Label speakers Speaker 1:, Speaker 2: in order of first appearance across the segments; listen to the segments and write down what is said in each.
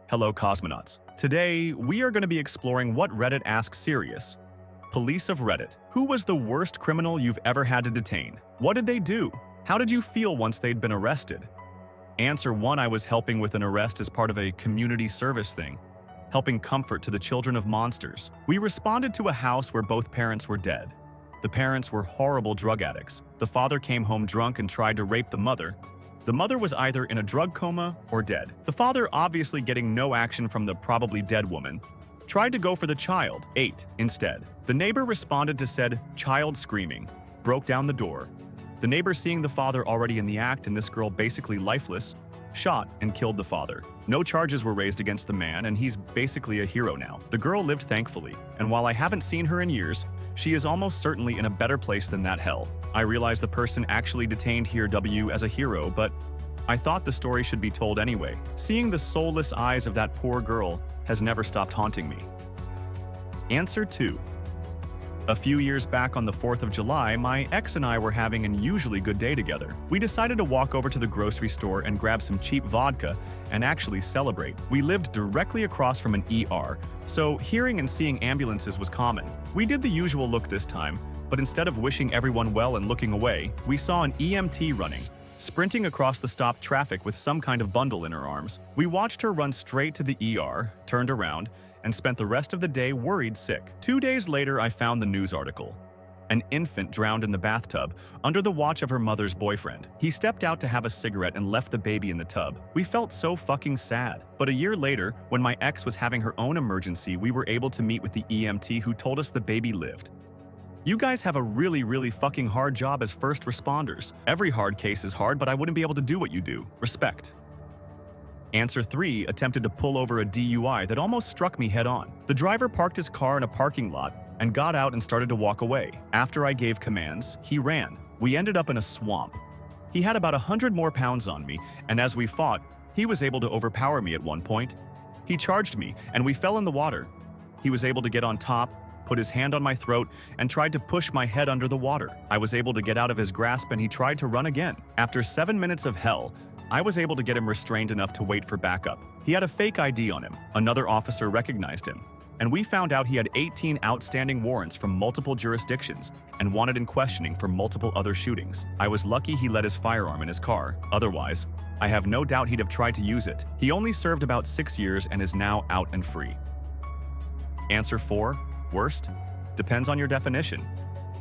Speaker 1: Hello, cosmonauts. Today, we are going to be exploring what Reddit asks serious. Police of Reddit. Who was the worst criminal you've ever had to detain? What did they do? How did you feel once they'd been arrested? Answer 1. I was helping with an arrest as part of a community service thing, helping comfort to the children of monsters. We responded to a house where both parents were dead. The parents were horrible drug addicts. The father came home drunk and tried to rape the mother. The mother was either in a drug coma or dead. The father, obviously getting no action from the probably dead woman, tried to go for the child, 8, instead. The neighbor responded to said child screaming, broke down the door. The neighbor, seeing the father already in the act and this girl basically lifeless, shot and killed the father. No charges were raised against the man, and he's basically a hero now. The girl lived thankfully, and while I haven't seen her in years, she is almost certainly in a better place than that hell. I realize the person actually detained here W as a hero, but I thought the story should be told anyway. Seeing the soulless eyes of that poor girl has never stopped haunting me. Answer 2. A few years back on the 4th of July, my ex and I were having an unusually good day together. We decided to walk over to the grocery store and grab some cheap vodka and actually celebrate. We lived directly across from an ER, so hearing and seeing ambulances was common. We did the usual look this time, but instead of wishing everyone well and looking away, we saw an EMT running, sprinting across the stopped traffic with some kind of bundle in her arms. We watched her run straight to the ER, turned around, and spent the rest of the day worried sick. 2 days later, I found the news article. An infant drowned in the bathtub under the watch of her mother's boyfriend. He stepped out to have a cigarette and left the baby in the tub. We felt so fucking sad. But a year later, when my ex was having her own emergency, we were able to meet with the EMT who told us the baby lived. You guys have a really fucking hard job as first responders. Every hard case is hard, but I wouldn't be able to do what you do. Respect. Answer 3 attempted to pull over a DUI that almost struck me head-on. The driver parked his car in a parking lot and got out and started to walk away. After I gave commands, he ran. We ended up in a swamp. He had about 100 more pounds on me, and as we fought, he was able to overpower me at one point. He charged me, and we fell in the water. He was able to get on top, put his hand on my throat, and tried to push my head under the water. I was able to get out of his grasp, and he tried to run again. After 7 minutes of hell, I was able to get him restrained enough to wait for backup. He had a fake ID on him. Another officer recognized him, and we found out he had 18 outstanding warrants from multiple jurisdictions and wanted in questioning for multiple other shootings. I was lucky he let his firearm in his car. Otherwise, I have no doubt he'd have tried to use it. He only served about 6 years and is now out and free. Answer 4. Worst? Depends on your definition.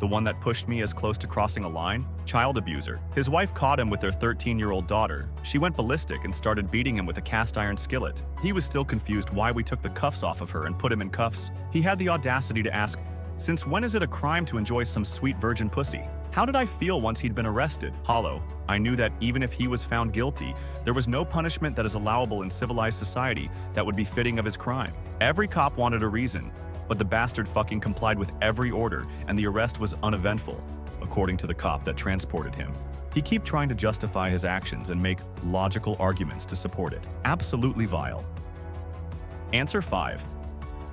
Speaker 1: The one that pushed me as close to crossing a line? Child abuser. His wife caught him with their 13-year-old daughter. She went ballistic and started beating him with a cast iron skillet. He was still confused why we took the cuffs off of her and put him in cuffs. He had the audacity to ask, "Since when is it a crime to enjoy some sweet virgin pussy?" How did I feel once he'd been arrested? Hollow. I knew that even if he was found guilty, there was no punishment that is allowable in civilized society that would be fitting of his crime. Every cop wanted a reason, but the bastard fucking complied with every order, and the arrest was uneventful, according to the cop that transported him. He kept trying to justify his actions and make logical arguments to support it. Absolutely vile. Answer 5.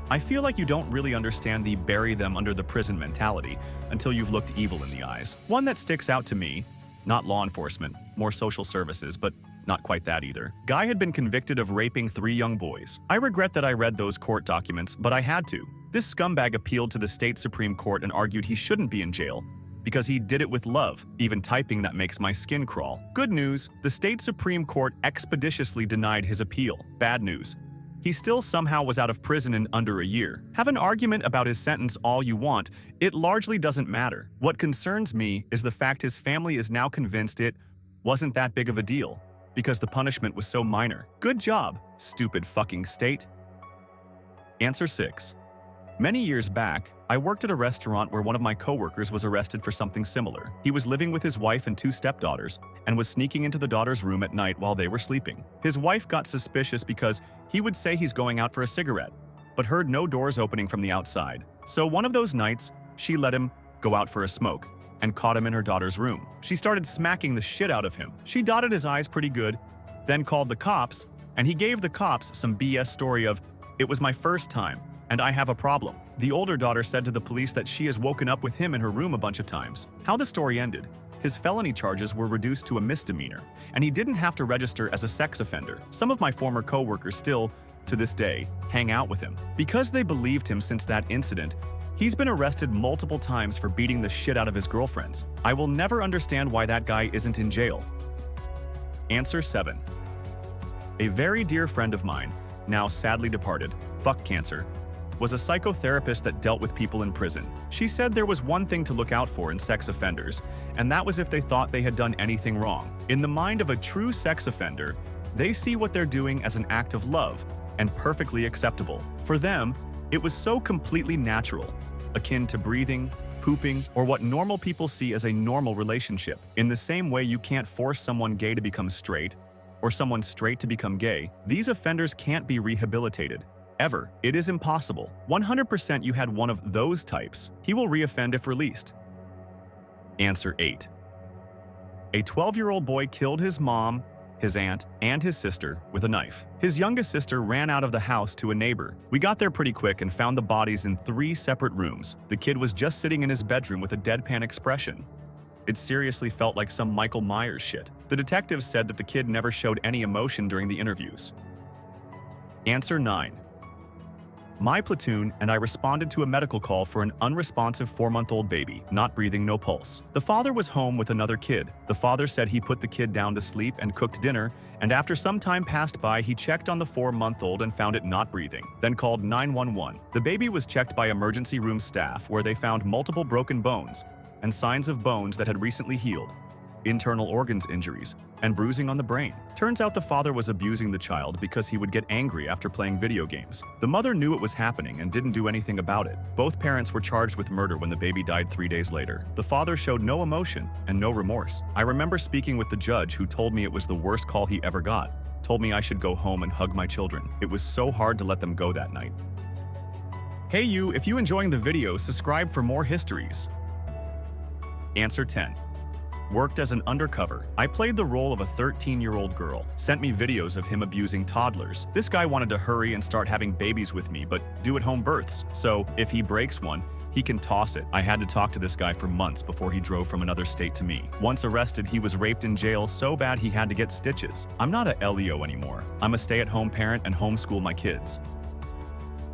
Speaker 1: I feel like you don't really understand the bury them under the prison mentality until you've looked evil in the eyes. One that sticks out to me, not law enforcement, more social services, but not quite that either. Guy had been convicted of raping 3 young boys. I regret that I read those court documents, but I had to. This scumbag appealed to the state Supreme Court and argued he shouldn't be in jail because he did it with love. Even typing that makes my skin crawl. Good news, the state Supreme Court expeditiously denied his appeal. Bad news, he still somehow was out of prison in under a year. Have an argument about his sentence all you want, it largely doesn't matter. What concerns me is the fact his family is now convinced it wasn't that big of a deal because the punishment was so minor. Good job, stupid fucking state. Answer 6. Many years back, I worked at a restaurant where one of my coworkers was arrested for something similar. He was living with his wife and 2 stepdaughters and was sneaking into the daughter's room at night while they were sleeping. His wife got suspicious because he would say he's going out for a cigarette, but heard no doors opening from the outside. So one of those nights, she let him go out for a smoke and caught him in her daughter's room. She started smacking the shit out of him. She dotted his eyes pretty good, then called the cops, and he gave the cops some BS story of, "It was my first time, and I have a problem." The older daughter said to the police that she has woken up with him in her room a bunch of times. How the story ended: his felony charges were reduced to a misdemeanor, and he didn't have to register as a sex offender. Some of my former coworkers still to this day, hang out with him. Because they believed him since that incident, he's been arrested multiple times for beating the shit out of his girlfriends. I will never understand why that guy isn't in jail. Answer 7. A very dear friend of mine, now sadly departed, fuck cancer, was a psychotherapist that dealt with people in prison. She said there was one thing to look out for in sex offenders, and that was if they thought they had done anything wrong. In the mind of a true sex offender, they see what they're doing as an act of love and perfectly acceptable. For them, it was so completely natural, akin to breathing, pooping, or what normal people see as a normal relationship. In the same way you can't force someone gay to become straight, or someone straight to become gay, these offenders can't be rehabilitated. Ever. It is impossible. 100% you had one of those types. He will reoffend if released. Answer 8. A 12-year-old boy killed his mom, his aunt, and his sister with a knife. His youngest sister ran out of the house to a neighbor. We got there pretty quick and found the bodies in 3 separate rooms. The kid was just sitting in his bedroom with a deadpan expression. It seriously felt like some Michael Myers shit. The detectives said that the kid never showed any emotion during the interviews. Answer 9. My platoon and I responded to a medical call for an unresponsive 4-month-old baby, not breathing, no pulse. The father was home with another kid. The father said he put the kid down to sleep and cooked dinner, and after some time passed by, he checked on the 4-month-old and found it not breathing, then called 911. The baby was checked by emergency room staff, where they found multiple broken bones and signs of bones that had recently healed, internal organs injuries, and bruising on the brain. Turns out the father was abusing the child because he would get angry after playing video games. The mother knew it was happening and didn't do anything about it. Both parents were charged with murder when the baby died 3 days later. The father showed no emotion and no remorse. I remember speaking with the judge, who told me it was the worst call he ever got. Told me I should go home and hug my children. It was so hard to let them go that night. Hey you, if you enjoying the video, subscribe for more histories. Answer 10. Worked as an undercover. I played the role of a 13-year-old girl. Sent me videos of him abusing toddlers. This guy wanted to hurry and start having babies with me, but do at-home births. So if he breaks one, he can toss it. I had to talk to this guy for months before he drove from another state to me. Once arrested, he was raped in jail so bad he had to get stitches. I'm not a LEO anymore. I'm a stay-at-home parent and homeschool my kids.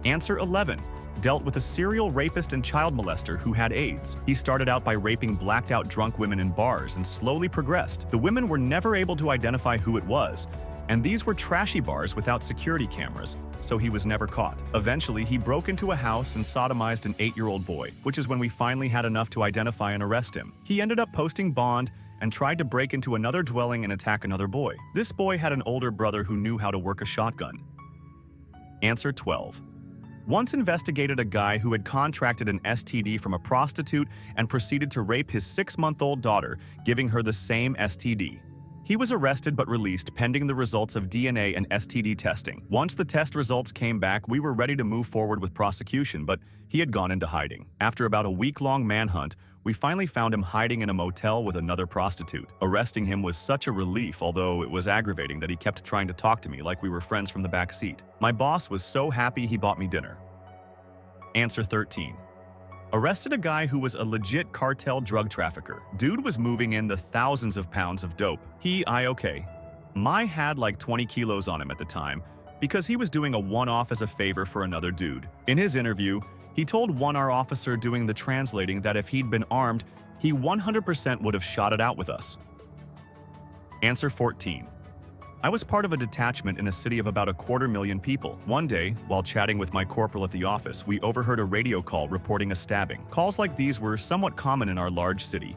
Speaker 1: Answer 11. Dealt with a serial rapist and child molester who had AIDS. He started out by raping blacked-out drunk women in bars and slowly progressed. The women were never able to identify who it was, and these were trashy bars without security cameras, so he was never caught. Eventually, he broke into a house and sodomized an 8-year-old boy, which is when we finally had enough to identify and arrest him. He ended up posting bond and tried to break into another dwelling and attack another boy. This boy had an older brother who knew how to work a shotgun. Answer 12. Once investigated a guy who had contracted an STD from a prostitute and proceeded to rape his 6-month-old daughter, giving her the same STD. He was arrested but released pending the results of DNA and STD testing. Once the test results came back, we were ready to move forward with prosecution, but he had gone into hiding. After about a week-long manhunt, we finally found him hiding in a motel with another prostitute. Arresting him was such a relief, although it was aggravating that he kept trying to talk to me like we were friends from the back seat. My boss was so happy he bought me dinner. Answer 13. Arrested a guy who was a legit cartel drug trafficker. Dude was moving in the thousands of pounds of dope. My had like 20 kilos on him at the time because he was doing a one-off as a favor for another dude. In his interview, he told our officer doing the translating that if he'd been armed, he 100% would have shot it out with us. Answer 14. I was part of a detachment in a city of about 250,000 people. One day, while chatting with my corporal at the office, we overheard a radio call reporting a stabbing. Calls like these were somewhat common in our large city,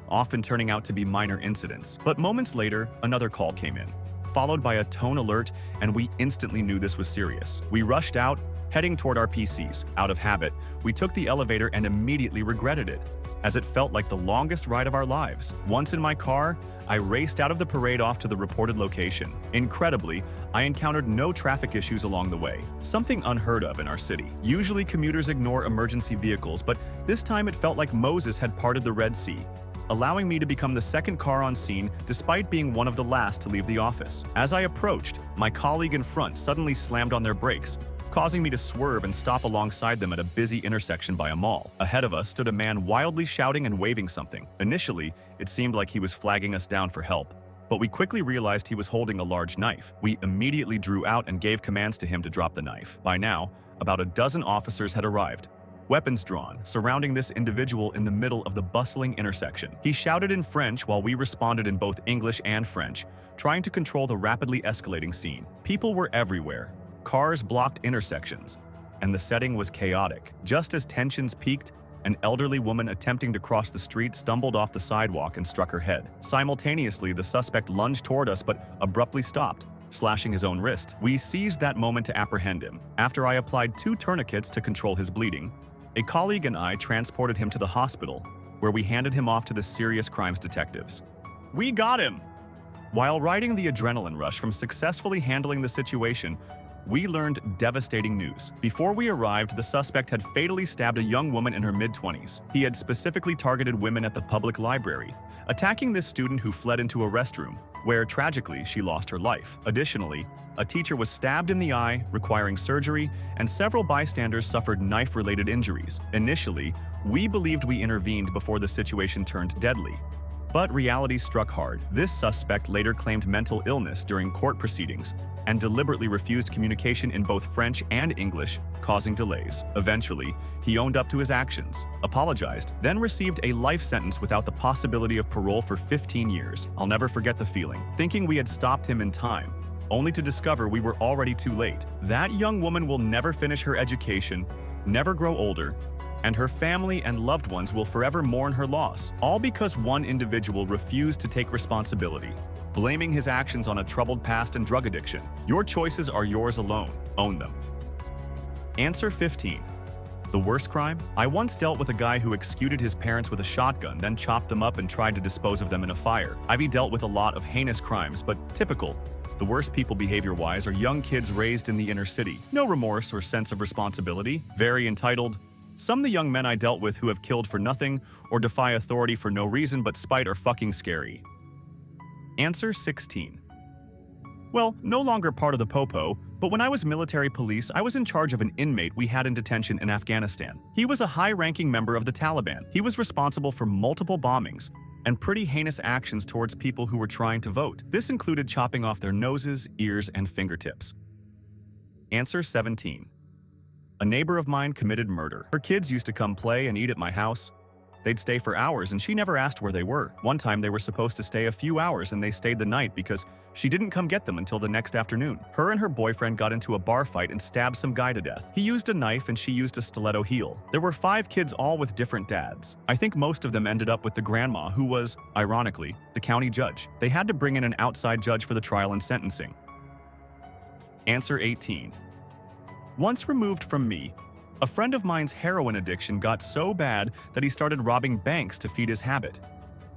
Speaker 1: often turning out to be minor incidents. But moments later, another call came in, followed by a tone alert, and we instantly knew this was serious. We rushed out, heading toward our PCs. Out of habit, we took the elevator and immediately regretted it, as it felt like the longest ride of our lives. Once in my car, I raced out of the parade off to the reported location. Incredibly, I encountered no traffic issues along the way, something unheard of in our city. Usually commuters ignore emergency vehicles, but this time it felt like Moses had parted the Red Sea, allowing me to become the second car on scene despite being one of the last to leave the office. As I approached, my colleague in front suddenly slammed on their brakes, causing me to swerve and stop alongside them at a busy intersection by a mall. Ahead of us stood a man wildly shouting and waving something. Initially, it seemed like he was flagging us down for help, but we quickly realized he was holding a large knife. We immediately drew out and gave commands to him to drop the knife. By now, about a dozen officers had arrived, weapons drawn, surrounding this individual in the middle of the bustling intersection. He shouted in French while we responded in both English and French, trying to control the rapidly escalating scene. People were everywhere. Cars blocked intersections, and the setting was chaotic. Just as tensions peaked, an elderly woman attempting to cross the street stumbled off the sidewalk and struck her head. Simultaneously, the suspect lunged toward us but abruptly stopped, slashing his own wrist. We seized that moment to apprehend him. After I applied 2 tourniquets to control his bleeding, a colleague and I transported him to the hospital, where we handed him off to the serious crimes detectives. We got him! While riding the adrenaline rush from successfully handling the situation, we learned devastating news. Before we arrived, the suspect had fatally stabbed a young woman in her mid-20s. He had specifically targeted women at the public library, attacking this student who fled into a restroom, where tragically she lost her life. Additionally, a teacher was stabbed in the eye, requiring surgery, and several bystanders suffered knife-related injuries. Initially, we believed we intervened before the situation turned deadly. But reality struck hard. This suspect later claimed mental illness during court proceedings and deliberately refused communication in both French and English, causing delays. Eventually, he owned up to his actions, apologized, then received a life sentence without the possibility of parole for 15 years. I'll never forget the feeling, thinking we had stopped him in time, only to discover we were already too late. That young woman will never finish her education, never grow older, and her family and loved ones will forever mourn her loss, all because one individual refused to take responsibility, blaming his actions on a troubled past and drug addiction. Your choices are yours alone. Own them. Answer 15. The worst crime? I once dealt with a guy who executed his parents with a shotgun, then chopped them up and tried to dispose of them in a fire. I've dealt with a lot of heinous crimes, but typical. The worst people behavior-wise are young kids raised in the inner city. No remorse or sense of responsibility. Very entitled. Some of the young men I dealt with who have killed for nothing or defy authority for no reason but spite are fucking scary. Answer 16. Well, no longer part of the Popo, but when I was military police, I was in charge of an inmate we had in detention in Afghanistan. He was a high-ranking member of the Taliban. He was responsible for multiple bombings and pretty heinous actions towards people who were trying to vote. This included chopping off their noses, ears, and fingertips. Answer 17. A neighbor of mine committed murder. Her kids used to come play and eat at my house. They'd stay for hours and she never asked where they were. One time they were supposed to stay a few hours and they stayed the night because she didn't come get them until the next afternoon. Her and her boyfriend got into a bar fight and stabbed some guy to death. He used a knife and she used a stiletto heel. There were 5 kids, all with different dads. I think most of them ended up with the grandma, who was, ironically, the county judge. They had to bring in an outside judge for the trial and sentencing. Answer 18. Once removed from me, a friend of mine's heroin addiction got so bad that he started robbing banks to feed his habit.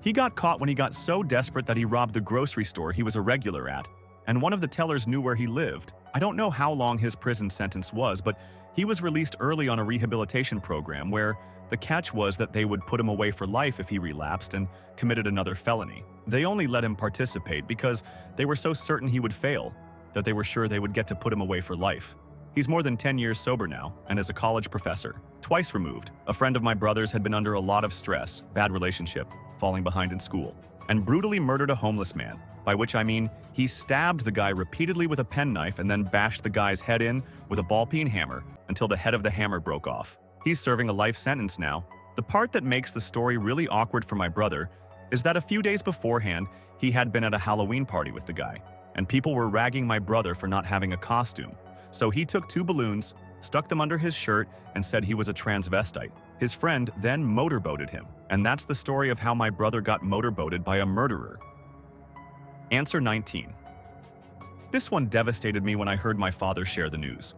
Speaker 1: He got caught when he got so desperate that he robbed the grocery store he was a regular at, and one of the tellers knew where he lived. I don't know how long his prison sentence was, but he was released early on a rehabilitation program where the catch was that they would put him away for life if he relapsed and committed another felony. They only let him participate because they were so certain he would fail that they were sure they would get to put him away for life. He's more than 10 years sober now and is a college professor, twice removed. A friend of my brother's had been under a lot of stress, bad relationship, falling behind in school, and brutally murdered a homeless man, by which I mean he stabbed the guy repeatedly with a penknife and then bashed the guy's head in with a ball-peen hammer until the head of the hammer broke off. He's serving a life sentence now. The part that makes the story really awkward for my brother is that a few days beforehand, he had been at a Halloween party with the guy, and people were ragging my brother for not having a costume. So he took 2 balloons, stuck them under his shirt, and said he was a transvestite. His friend then motorboated him, and that's the story of how my brother got motorboated by a murderer. Answer 19. This one devastated me when I heard my father share the news.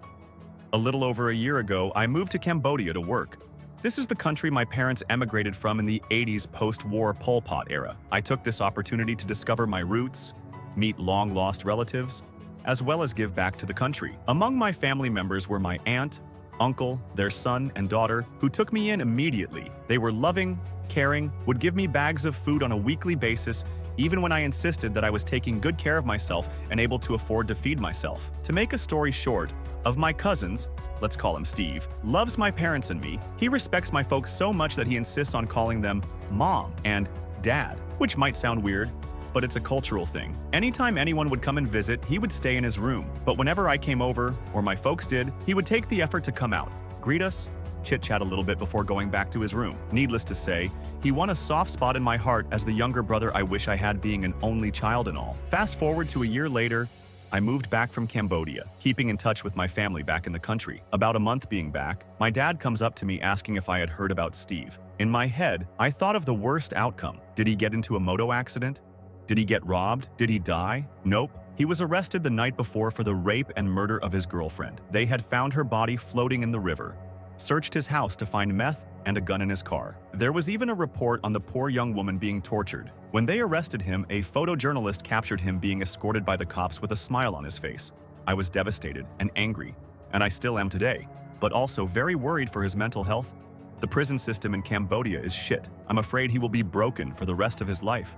Speaker 1: A little over a year ago, I moved to Cambodia to work. This is the country my parents emigrated from in the 80s post-war Pol Pot era. I took this opportunity to discover my roots, meet long-lost relatives, as well as give back to the country. Among my family members were my aunt, uncle, their son, and daughter, who took me in immediately. They were loving, caring, would give me bags of food on a weekly basis, even when I insisted that I was taking good care of myself and able to afford to feed myself. To make a story short, of my cousins, let's call him Steve, loves my parents and me. He respects my folks so much that he insists on calling them Mom and Dad, which might sound weird, but it's a cultural thing. Anytime anyone would come and visit, he would stay in his room. But whenever I came over, or my folks did, he would take the effort to come out, greet us, chit-chat a little bit before going back to his room. Needless to say, he won a soft spot in my heart as the younger brother I wish I had, being an only child and all. Fast forward to a year later, I moved back from Cambodia, keeping in touch with my family back in the country. About a month being back, my dad comes up to me asking if I had heard about Steve. In my head, I thought of the worst outcome. Did he get into a moto accident? Did he get robbed? Did he die? Nope. He was arrested the night before for the rape and murder of his girlfriend. They had found her body floating in the river, searched his house to find meth and a gun in his car. There was even a report on the poor young woman being tortured. When they arrested him, a photojournalist captured him being escorted by the cops with a smile on his face. I was devastated and angry, and I still am today, but also very worried for his mental health. The prison system in Cambodia is shit. I'm afraid he will be broken for the rest of his life.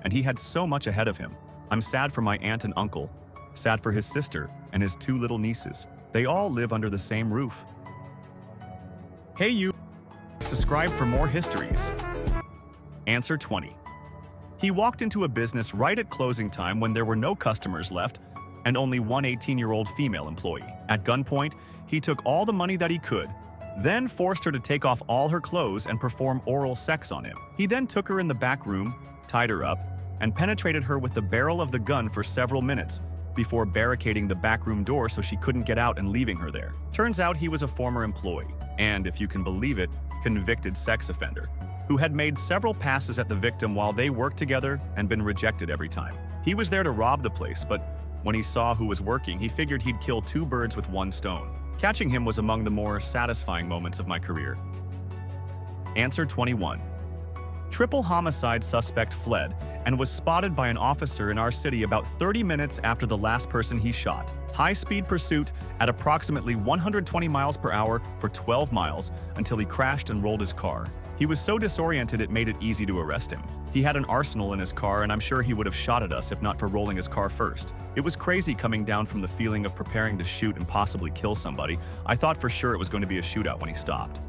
Speaker 1: And he had so much ahead of him. I'm sad for my aunt and uncle, sad for his sister and his 2 little nieces. They all live under the same roof. Hey you, subscribe for more histories. Answer 20. He walked into a business right at closing time when there were no customers left and only one 18-year-old female employee. At gunpoint, he took all the money that he could, then forced her to take off all her clothes and perform oral sex on him. He then took her in the back room, tied her up, and penetrated her with the barrel of the gun for several minutes before barricading the back room door so she couldn't get out and leaving her there. Turns out he was a former employee, and, if you can believe it, convicted sex offender, who had made several passes at the victim while they worked together and been rejected every time. He was there to rob the place, but when he saw who was working, he figured he'd kill 2 birds with 1 stone. Catching him was among the more satisfying moments of my career. Answer 21. Triple homicide suspect fled and was spotted by an officer in our city about 30 minutes after the last person he shot. High-speed pursuit at approximately 120 miles per hour for 12 miles until he crashed and rolled his car. He was so disoriented it made it easy to arrest him. He had an arsenal in his car, and I'm sure he would have shot at us if not for rolling his car first. It was crazy coming down from the feeling of preparing to shoot and possibly kill somebody. I thought for sure it was going to be a shootout when he stopped.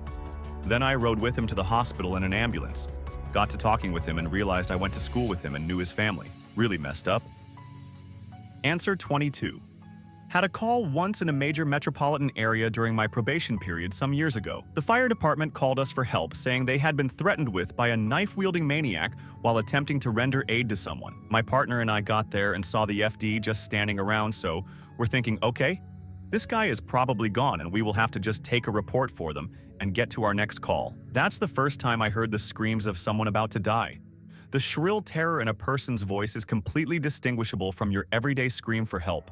Speaker 1: Then I rode with him to the hospital in an ambulance. Got to talking with him and realized I went to school with him and knew his family. Really messed up. Answer 22. Had a call once in a major metropolitan area during my probation period some years ago. The fire department called us for help, saying they had been threatened with by a knife-wielding maniac while attempting to render aid to someone. My partner and I got there and saw the FD just standing around, so we're thinking, okay, this guy is probably gone and we will have to just take a report for them and get to our next call. That's the first time I heard the screams of someone about to die. The shrill terror in a person's voice is completely distinguishable from your everyday scream for help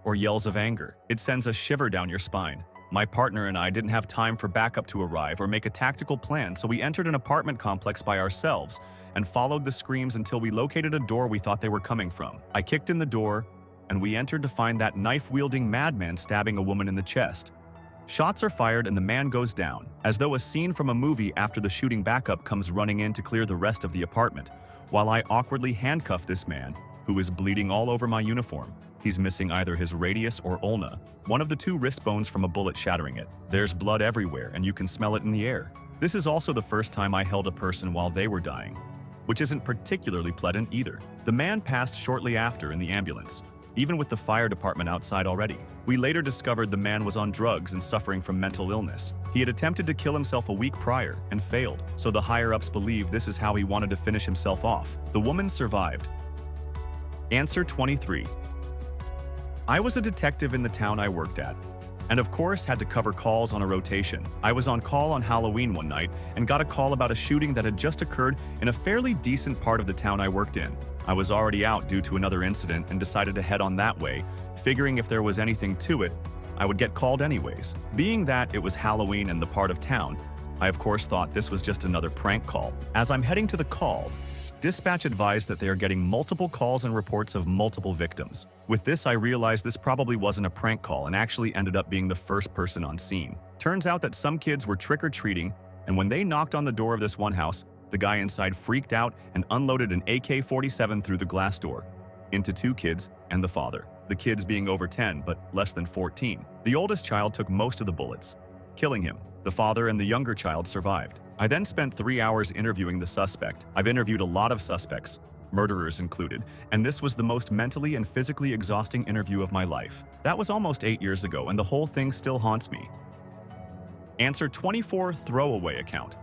Speaker 1: or yells of anger. It sends a shiver down your spine. My partner and I didn't have time for backup to arrive or make a tactical plan, so we entered an apartment complex by ourselves and followed the screams until we located a door we thought they were coming from. I kicked in the door, and we entered to find that knife-wielding madman stabbing a woman in the chest. Shots are fired and the man goes down, as though a scene from a movie after the shooting backup comes running in to clear the rest of the apartment, while I awkwardly handcuff this man, who is bleeding all over my uniform. He's missing either his radius or ulna, one of the 2 wrist bones from a bullet shattering it. There's blood everywhere and you can smell it in the air. This is also the first time I held a person while they were dying, which isn't particularly pleasant either. The man passed shortly after in the ambulance, even with the fire department outside already. We later discovered the man was on drugs and suffering from mental illness. He had attempted to kill himself a week prior and failed, so the higher-ups believe this is how he wanted to finish himself off. The woman survived. Answer 23. I was a detective in the town I worked at, and of course had to cover calls on a rotation. I was on call on Halloween one night and got a call about a shooting that had just occurred in a fairly decent part of the town I worked in. I was already out due to another incident and decided to head on that way, figuring if there was anything to it, I would get called anyways. Being that it was Halloween in the part of town, I of course thought this was just another prank call. As I'm heading to the call, dispatch advised that they are getting multiple calls and reports of multiple victims. With this, I realized this probably wasn't a prank call and actually ended up being the first person on scene. Turns out that some kids were trick-or-treating, and when they knocked on the door of this one house, the guy inside freaked out and unloaded an AK-47 through the glass door into 2 kids and the father. The kids being over 10 but less than 14. The oldest child took most of the bullets, killing him. The father and the younger child survived. I then spent 3 hours interviewing the suspect. I've interviewed a lot of suspects, murderers included, and this was the most mentally and physically exhausting interview of my life. That was almost 8 years ago, and the whole thing still haunts me. Answer 24, throwaway account.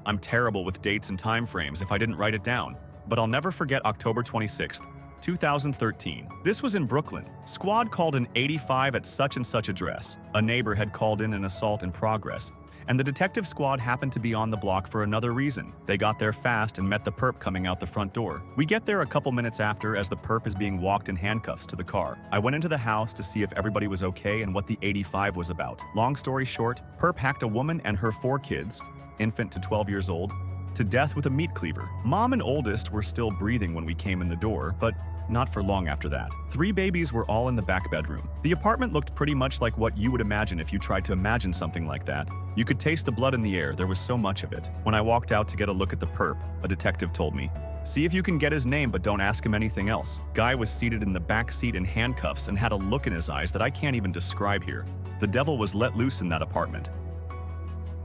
Speaker 1: I'm terrible with dates and time frames if I didn't write it down, but I'll never forget October 26th, 2013. This was in Brooklyn. Squad called an 85 at such and such address. A neighbor had called in an assault in progress, and the detective squad happened to be on the block for another reason. They got there fast and met the perp coming out the front door. We get there a couple minutes after as the perp is being walked in handcuffs to the car. I went into the house to see if everybody was okay and what the 85 was about. Long story short, perp hacked a woman and her 4 kids, infant to 12 years old, to death with a meat cleaver. Mom and oldest were still breathing when we came in the door, but not for long after that. 3 babies were all in the back bedroom. The apartment looked pretty much like what you would imagine if you tried to imagine something like that. You could taste the blood in the air, there was so much of it. When I walked out to get a look at the perp, a detective told me, "See if you can get his name, but don't ask him anything else." Guy was seated in the back seat in handcuffs and had a look in his eyes that I can't even describe here. The devil was let loose in that apartment.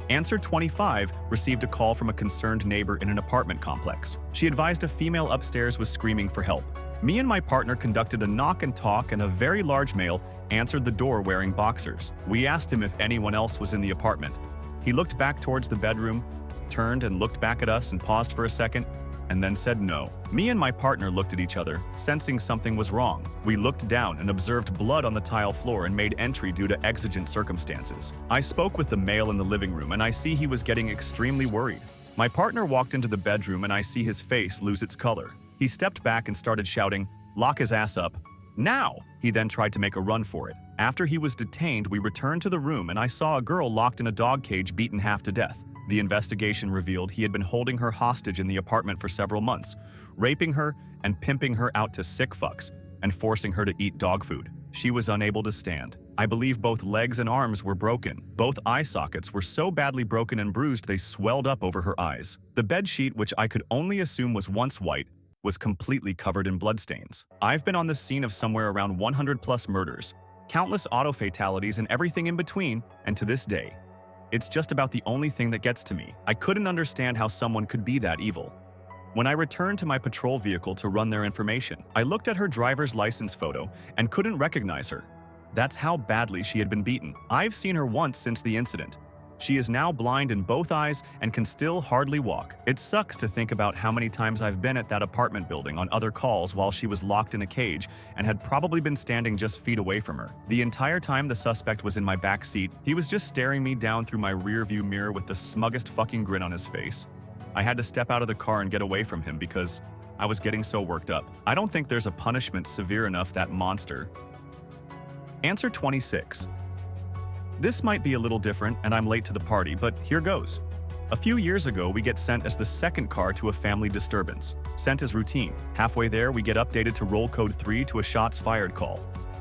Speaker 1: Answer 25 received a call from a concerned neighbor in an apartment complex. She advised a female upstairs was screaming for help. Me and my partner conducted a knock and talk, and a very large male answered the door wearing boxers. We asked him if anyone else was in the apartment. He looked back towards the bedroom, turned and looked back at us and paused for a second, and then said no. Me and my partner looked at each other, sensing something was wrong. We looked down and observed blood on the tile floor and made entry due to exigent circumstances. I spoke with the male in the living room, and I see he was getting extremely worried. My partner walked into the bedroom, and I see his face lose its color. He stepped back and started shouting, "Lock his ass up. Now!" He then tried to make a run for it. After he was detained, we returned to the room, and I saw a girl locked in a dog cage beaten half to death. The investigation revealed he had been holding her hostage in the apartment for several months, raping her and pimping her out to sick fucks, and forcing her to eat dog food. She was unable to stand. I believe both legs and arms were broken. Both eye sockets were so badly broken and bruised they swelled up over her eyes. The bed sheet, which I could only assume was once white, was completely covered in bloodstains. I've been on the scene of somewhere around 100 plus murders, countless auto fatalities and everything in between, and to this day, it's just about the only thing that gets to me. I couldn't understand how someone could be that evil. When I returned to my patrol vehicle to run their information, I looked at her driver's license photo and couldn't recognize her. That's how badly she had been beaten. I've seen her once since the incident. She is now blind in both eyes and can still hardly walk. It sucks to think about how many times I've been at that apartment building on other calls while she was locked in a cage and had probably been standing just feet away from her. The entire time the suspect was in my back seat, he was just staring me down through my rearview mirror with the smuggest fucking grin on his face. I had to step out of the car and get away from him because I was getting so worked up. I don't think there's a punishment severe enough that monster. Answer 26. This might be a little different, and I'm late to the party, but here goes. A few years ago, we get sent as the second car to a family disturbance. Sent as routine. Halfway there, we get updated to roll code 3 to a shots fired call.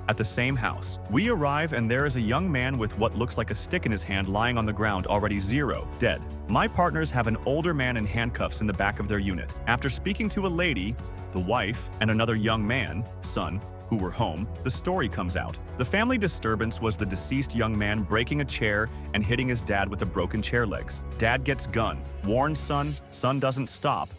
Speaker 1: At the same house. We arrive, and there is a young man with what looks like a stick in his hand lying on the ground, already 0, dead. My partners have an older man in handcuffs in the back of their unit. After speaking to a lady, the wife, and another young man, son, who were home, the story comes out. The family disturbance was the deceased young man breaking a chair and hitting his dad with the broken chair legs. Dad gets gun, warns son, son doesn't stop.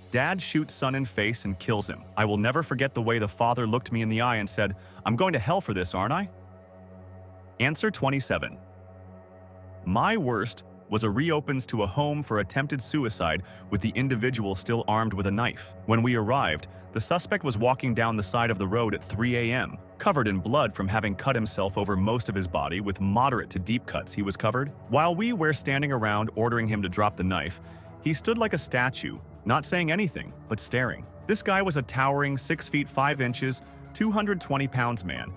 Speaker 1: Dad shoots son in face and kills him. I will never forget the way the father looked me in the eye and said, "I'm going to hell for this, aren't I?" Answer 27. My worst was a reopens to a home for attempted suicide with the individual still armed with a knife. When we arrived, the suspect was walking down the side of the road at 3 a.m., covered in blood from having cut himself over most of his body with moderate to deep cuts he was covered. While we were standing around ordering him to drop the knife, he stood like a statue, not saying anything, but staring. This guy was a towering 6 feet 5 inches, 220 pounds man,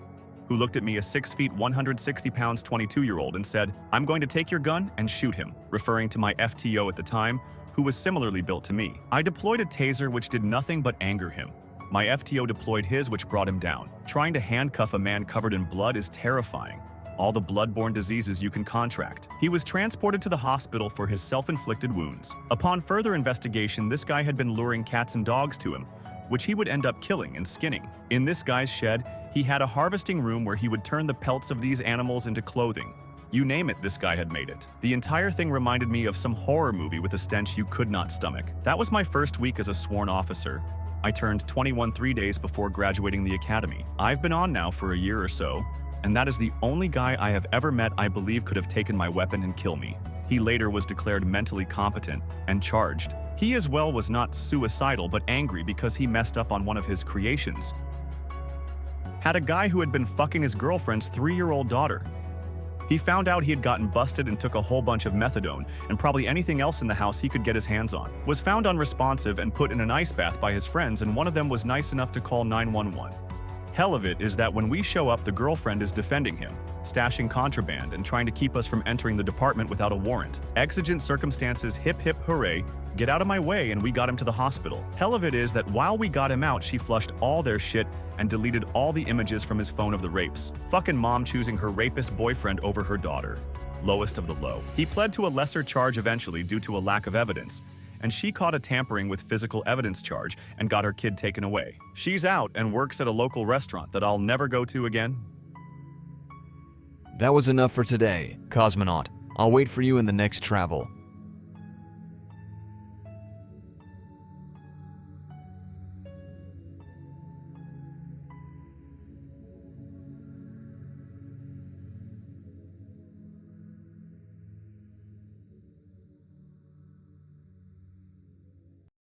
Speaker 1: who looked at me, a 6 feet 160 pounds 22-year-old, and said, "I'm going to take your gun and shoot him," referring to my FTO at the time, who was similarly built to me. I deployed a taser which did nothing but anger him. My FTO deployed his, which brought him down. Trying to handcuff a man covered in blood is terrifying. All the blood-borne diseases you can contract. He was transported to the hospital for his self-inflicted wounds. Upon further investigation, this guy had been luring cats and dogs to him, which he would end up killing and skinning. In this guy's shed, he had a harvesting room where he would turn the pelts of these animals into clothing. You name it, this guy had made it. The entire thing reminded me of some horror movie with a stench you could not stomach. That was my first week as a sworn officer. I turned 21 3 days before graduating the academy. I've been on now for a year or so, and that is the only guy I have ever met I believe could have taken my weapon and kill me. He later was declared mentally competent and charged. He as well was not suicidal but angry because he messed up on one of his creations. Had a guy who had been fucking his girlfriend's 3-year-old daughter. He found out he had gotten busted and took a whole bunch of methadone and probably anything else in the house he could get his hands on. Was found unresponsive and put in an ice bath by his friends, and one of them was nice enough to call 911. Hell of it is that when we show up, the girlfriend is defending him, stashing contraband and trying to keep us from entering the department without a warrant. Exigent circumstances, hip hip hooray, get out of my way, and we got him to the hospital. Hell of it is that while we got him out, she flushed all their shit and deleted all the images from his phone of the rapes. Fucking mom choosing her rapist boyfriend over her daughter. Lowest of the low. He pled to a lesser charge eventually due to a lack of evidence, and she caught a tampering with physical evidence charge and got her kid taken away. She's out and works at a local restaurant that I'll never go to again.
Speaker 2: That was enough for today, Cosmonaut. I'll wait for you in the next travel.